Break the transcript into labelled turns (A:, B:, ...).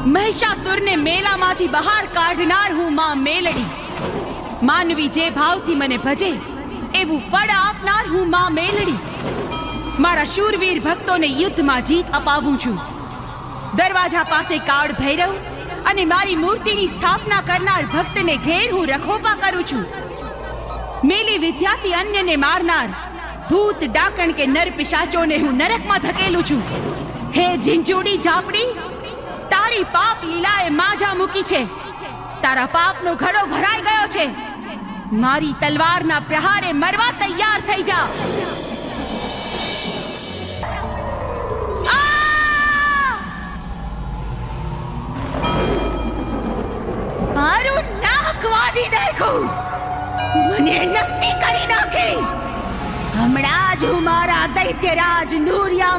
A: મહિષાસુરને મેલામાંથી બહાર કાઢનાર હું માં મેલડી. માનવી જે ભાવથી મને ભજે એવું ફળ આપનાર હું માં મેલડી. મારા શૂરવીર ભક્તોને યુદ્ધમાં જીત અપાવું છું. દરવાજા પાસે કાળ ભૈરવ અને મારી મૂર્તિની સ્થાપના કરનાર ભક્તને ઘેર હું રખોપા કરું છું. મેલી વિદ્યાથી અન્યને મારનાર ભૂત ડાકણ કે નર પિશાચોને હું નરકમાં ધકેલું છું. હે ઝીંઝુડી ઝાપડી, તારી પાપ લીલાએ માજા મૂકી છે. તારા પાપનો ઘડો ભરાઈ ગયો છે. મારી તલવારના પ્રહારે મરવા તૈયાર થઈ જા. મારું નાક વાઢી નાખ્યું, મને નક્કી કરી નાખી. હમણાં જ હું મારા દૈત્યરાજ નૂરિયા